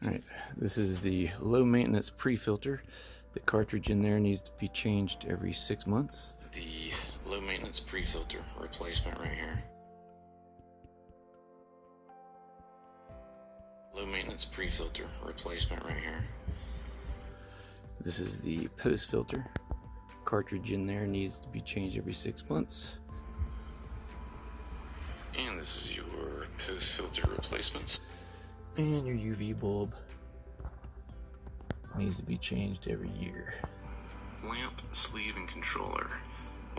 Alright, this is the low maintenance pre-filter. The cartridge in there needs to be changed every 6 months. The low maintenance pre-filter replacement right here. Low maintenance pre-filter replacement right here. This is the post filter. Cartridge in there needs to be changed every 6 months. And this is your post filter replacement. And your UV bulb needs to be changed every year. Lamp, sleeve, and controller.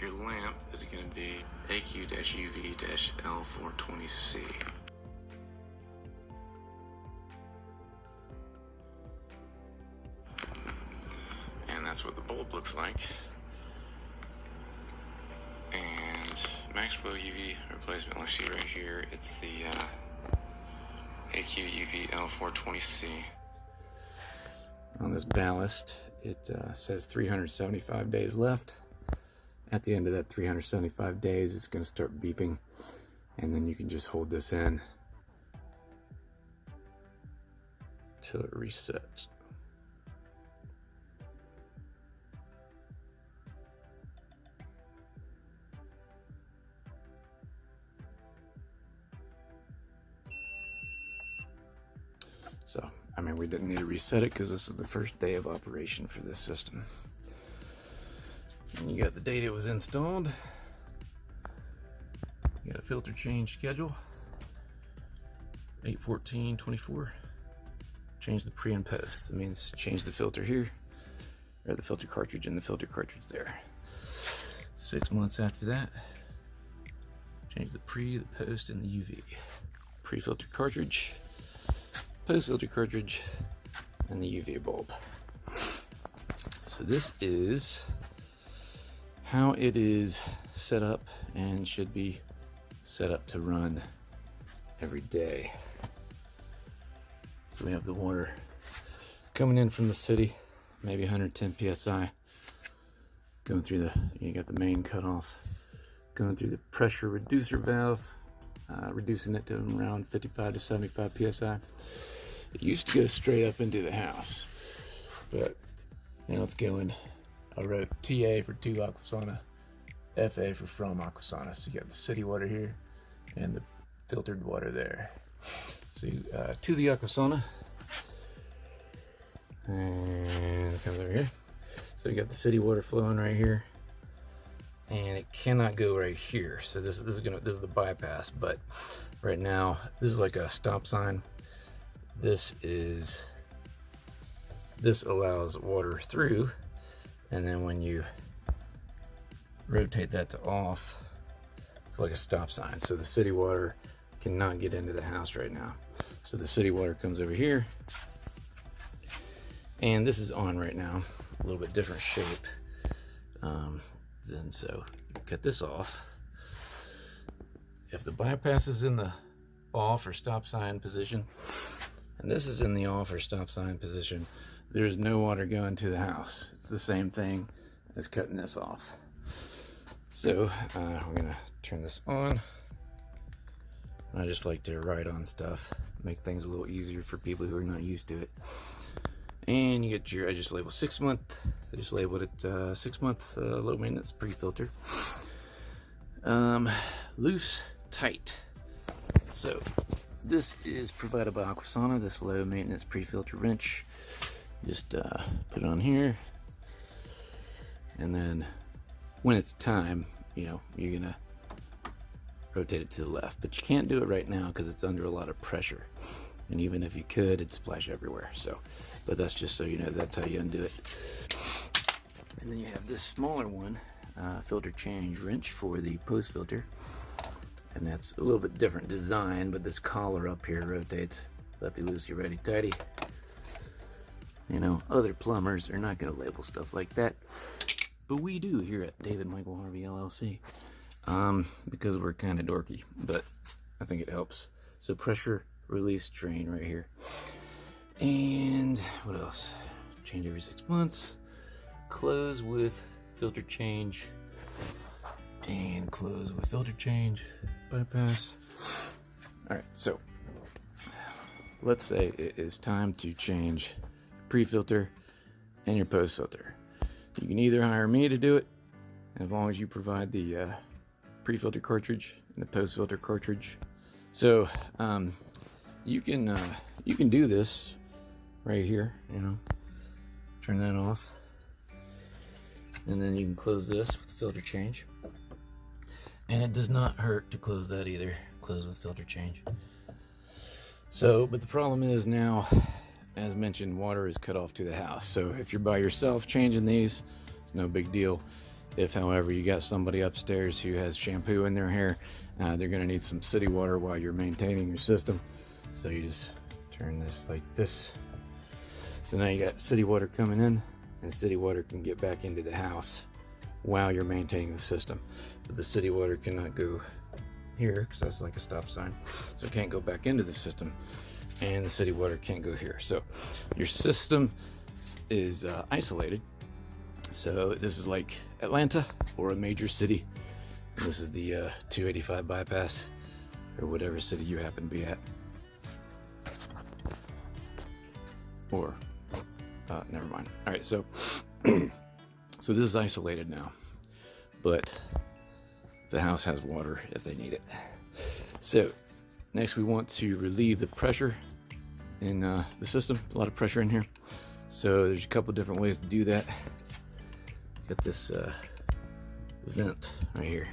Your lamp is going to be AQ-UV-L420C. And that's what the bulb looks like. And max flow UV replacement, let's see right here, it's the AQ-UV-L420C. On this ballast, it says 375 days left. At the end of that 375 days, it's going to start beeping, and then you can just hold this in till it resets. So, I mean, we didn't need to reset it because this is the first day of operation for this system. And you got the date it was installed. You got a filter change schedule. 8/14/24. Change the pre and post. It means change the filter here, or the filter cartridge and the filter cartridge there. 6 months after that, change the pre, the post, and the UV. Pre-filter cartridge, post filter cartridge, and the UV bulb. So this is how it is set up and should be set up to run every day. So we have the water coming in from the city, maybe 110 psi, going through the, you got the main cutoff, going through the pressure reducer valve, reducing it to around 55 to 75 psi. It used to go straight up into the house, but now it's going, I wrote TA for to Aquasana, FA for from Aquasana. So you got the city water here and the filtered water there. So to the Aquasana, and it comes over here. So you got the city water flowing right here, and it cannot go right here. So this is the bypass, but right now this is like a stop sign. This allows water through, and then when you rotate that to off, it's like a stop sign. So the city water cannot get into the house right now. So the city water comes over here, and this is on right now, a little bit different shape. Then so you cut this off. If the bypass is in the off or stop sign position, and this is in the off or stop sign position, there is no water going to the house. It's the same thing as cutting this off. So we're gonna turn this on. I just like to write on stuff, make things a little easier for people who are not used to it. And you get your, I just labeled 6 month, I just labeled it 6 month low maintenance pre-filter. Loose, tight. So this is provided by Aquasana, this low maintenance pre-filter wrench. Just put it on here, and then when it's time, you know, you're gonna rotate it to the left, but you can't do it right now because it's under a lot of pressure, and even if you could, it'd splash everywhere. So, but that's just so you know, that's how you undo it. And then you have this smaller one, filter change wrench for the post filter, and that's a little bit different design, but this collar up here rotates lefty loosey righty tighty. You know, other plumbers are not going to label stuff like that, but we do here at David Michael Harvey LLC, because we're kind of dorky, but I think it helps. So pressure release drain right here, and what else? Change every 6 months, close with filter change, and close with filter change, bypass. All right, so let's say it is time to change pre-filter and your post-filter. You can either hire me to do it, as long as you provide the pre-filter cartridge and the post-filter cartridge. So you can do this right here, you know, turn that off, and then you can close this with the filter change. And it does not hurt to close that either, close with filter change. So, but the problem is now, as mentioned, water is cut off to the house. So if you're by yourself changing these, it's no big deal. If, however, you got somebody upstairs who has shampoo in their hair, they're gonna need some city water while you're maintaining your system. So you just turn this like this. So now you got city water coming in, and city water can get back into the house while you're maintaining the system. But the city water cannot go here because that's like a stop sign. So it can't go back into the system, and the city water can't go here. So your system is isolated. So this is like Atlanta or a major city. This is the 285 bypass or whatever city you happen to be at. Or never mind. All right, so so this is isolated now, but the house has water if they need it. So next we want to relieve the pressure in the system. A lot of pressure in here. So there's a couple different ways to do that. Got this vent right here.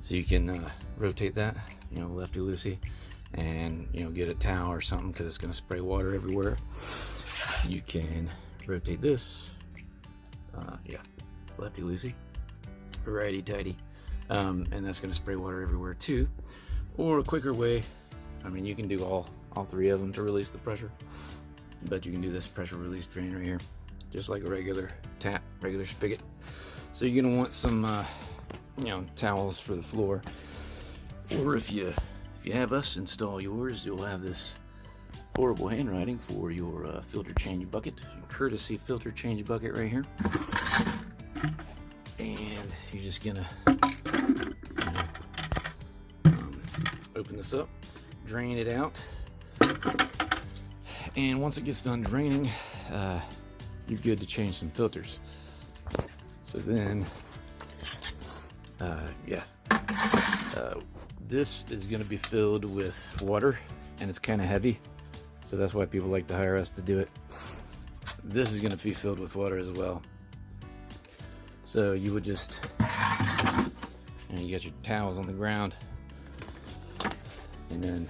So you can rotate that, you know, lefty loosey, and you know, get a towel or something because it's going to spray water everywhere. You can rotate this, yeah, lefty loosey, righty tighty, and that's going to spray water everywhere too. Or a quicker way, I mean, you can do all three of them to release the pressure, but you can do this pressure release drain right here, just like a regular tap, regular spigot. So you're going to want some you know, towels for the floor, or if you have us install yours, you'll have this horrible handwriting for your filter change bucket, courtesy filter change bucket right here. And you're just gonna open this up, drain it out, and once it gets done draining, you're good to change some filters. So then yeah, this is going to be filled with water, and it's kind of heavy, so that's why people like to hire us to do it. This is going to be filled with water as well. So you would just, and you got your towels on the ground, and then,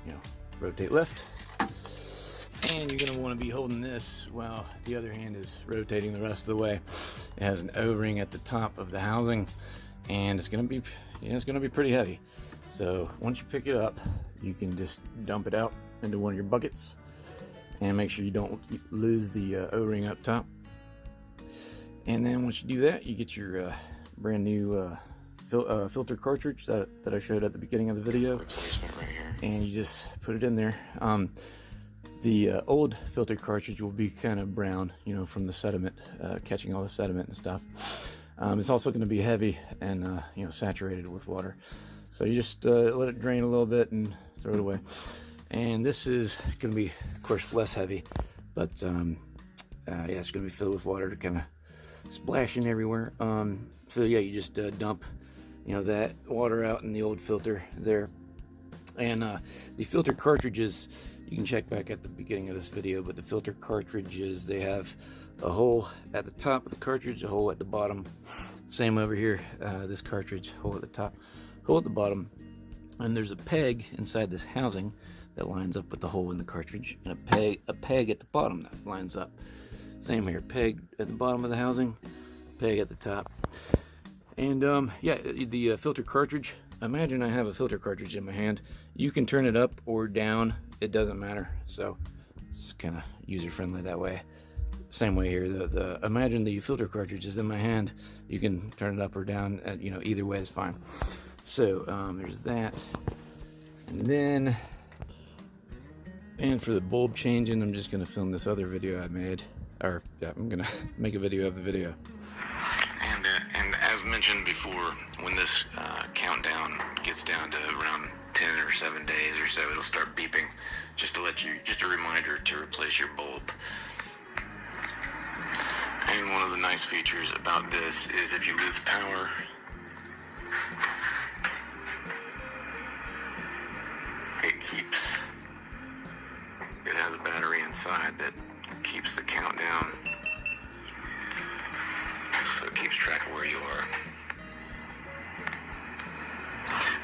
you know, rotate left, and you're going to want to be holding this while the other hand is rotating the rest of the way. It has an O-ring at the top of the housing, and it's going to be, yeah, it's going to be pretty heavy. So once you pick it up, you can just dump it out into one of your buckets, and make sure you don't lose the O-ring up top. And then once you do that, you get your brand new filter cartridge that I showed at the beginning of the video, and you just put it in there. The old filter cartridge will be kind of brown, you know, from the sediment, catching all the sediment and stuff. It's also going to be heavy and you know, saturated with water. So you just let it drain a little bit and throw it away. And this is going to be, of course, less heavy, but yeah, it's going to be filled with water to kind of splashing everywhere. So yeah, you just dump, you know, that water out in the old filter there. And the filter cartridges, you can check back at the beginning of this video, but the filter cartridges, they have a hole at the top of the cartridge, a hole at the bottom. Same over here, this cartridge, hole at the top, hole at the bottom. And there's a peg inside this housing that lines up with the hole in the cartridge, and a peg at the bottom that lines up. Same here, peg at the bottom of the housing, peg at the top. And yeah, the filter cartridge, imagine I have a filter cartridge in my hand. You can turn it up or down, it doesn't matter. So it's kind of user friendly that way. Same way here, imagine the filter cartridge is in my hand. You can turn it up or down, you know, either way is fine. So there's that. And then, and for the bulb changing, I'm just gonna film this other video I made, or yeah, I'm gonna make a video of the video. And as as mentioned before, when this countdown gets down to around 10 or 7 days or so, it'll start beeping, just a reminder to replace your bulb. And one of the nice features about this is if you lose power, it has a battery inside that keeps the countdown, so it keeps track of where you are.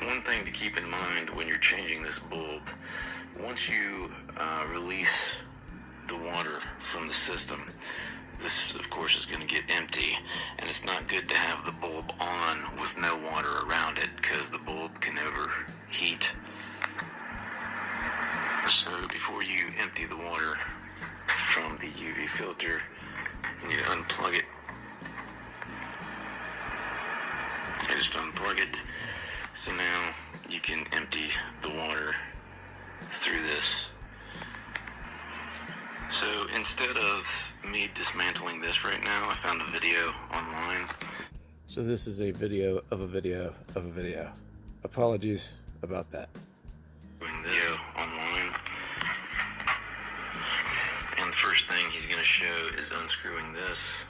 One thing to keep in mind when you're changing this bulb, once you release the water from the system, this of course is going to get empty, and it's not good to have the bulb on with no water around it, because the bulb can overheat. So before you empty the water from the UV filter, you need to unplug it. I just unplug it, so now you can empty the water through this. So instead of me dismantling this right now, I found a video online. So this is a video of a video of a video. Apologies about that. Video online. And the first thing he's going to show is unscrewing this.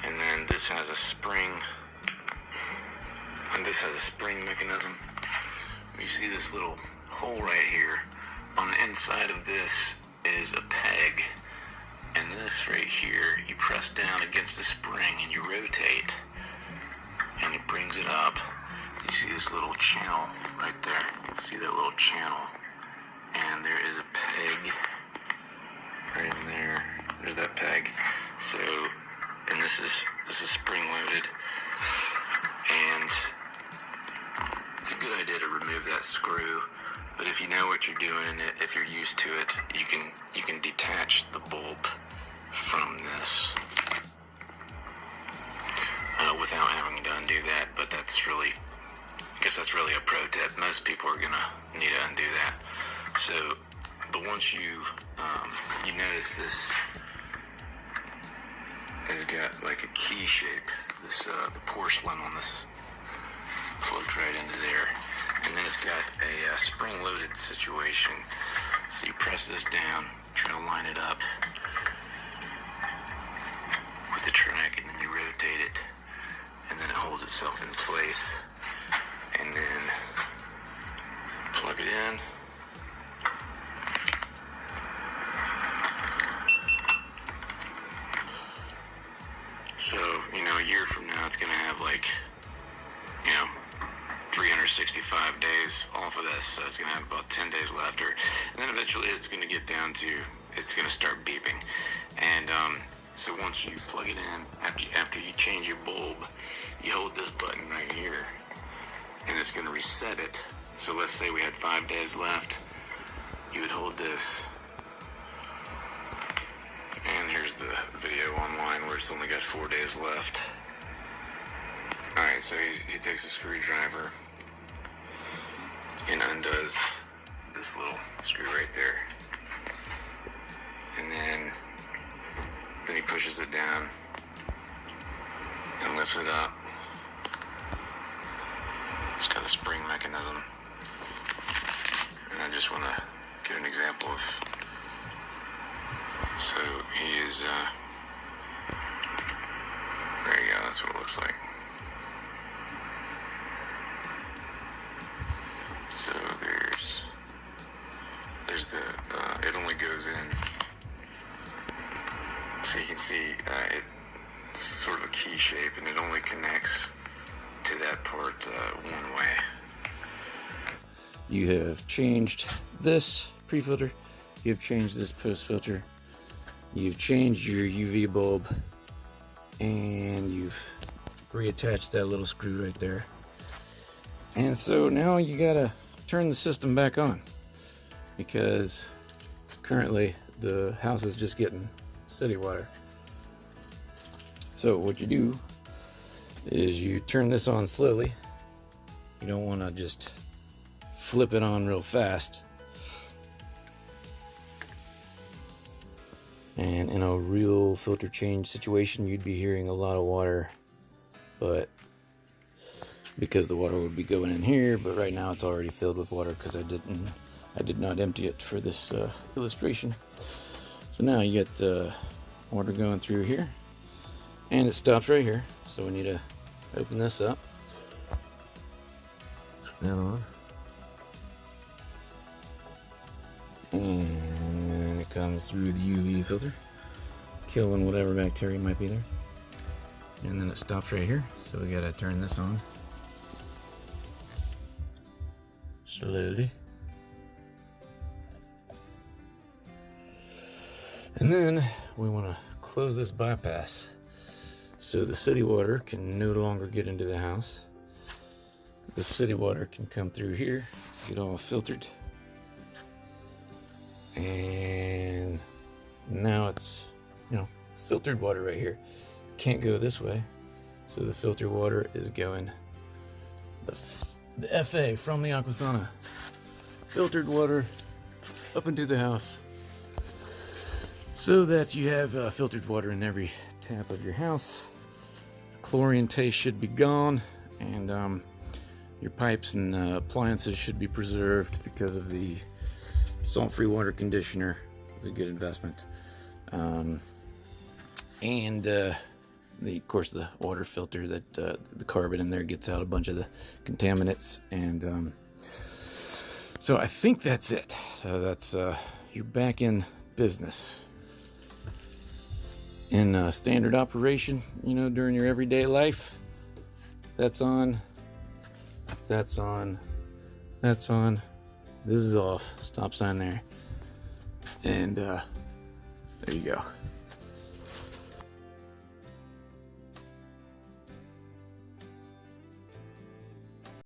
And then this has a spring. And this has a spring mechanism. You see this little hole right here. On the inside of this is a peg, and this right here, you press down against the spring and you rotate, and it brings it up. You see this little channel right there. You see that little channel, and there is a peg right in there. There's that peg. So, and this is spring loaded, and it's a good idea to remove that screw. But if you know what you're doing, and if you're used to it, you can detach the bulb from this without having to undo that. But that's really, I guess that's really a pro tip. Most people are gonna need to undo that. So, but once you notice this has got like a key shape. This the porcelain on this plugs right into there. And then it's got a spring-loaded situation. So you press this down, try to line it up with the track, and then you rotate it, and then it holds itself in place. And then plug it in. So, a year from now, it's going to have 365 days off of this, so it's going to have about 10 days left, and then eventually it's going to get down to, it's going to start beeping. And so once you plug it in, after you change your bulb, you hold this button right here, and it's going to reset it. So let's say we had 5 days left, you would hold this, and here's the video online where it's only got 4 days left. Alright, so he takes a screwdriver and undoes this little screw right there. And then he pushes it down and lifts it up. It's got a spring mechanism. And I just want to get an example of, so he is, there you go, that's what it looks like. So there's the, it only goes in, so you can see it's sort of a key shape, and it only connects to that part one way. You have changed this pre-filter, you've changed this post-filter, you've changed your UV bulb, and you've reattached that little screw right there. And so now you gotta turn the system back on, because currently the house is just getting city water. So what you do is you turn this on slowly. You don't want to just flip it on real fast. And in a real filter change situation, you'd be hearing a lot of water, but because the water would be going in here, but right now it's already filled with water because I did not empty it for this illustration. So now you get water going through here, and it stops right here. So we need to open this up. Put that on. And it comes through the UV filter, killing whatever bacteria might be there. And then it stops right here. So we gotta turn this on slowly. And then we want to close this bypass so the city water can no longer get into the house. The city water can come through here, get all filtered. And now it's, filtered water right here. Can't go this way. So the filtered water is going the FA from the Aquasana. Filtered water up into the house, so that you have filtered water in every tap of your house. Chlorine taste should be gone, and your pipes and appliances should be preserved because of the salt-free water conditioner. It's a good investment. Of course, the water filter that the carbon in there gets out a bunch of the contaminants, and so I think that's it. So that's you're back in business. In standard operation, during your everyday life. That's on, that's on, that's on, this is off, stop sign there, and there you go.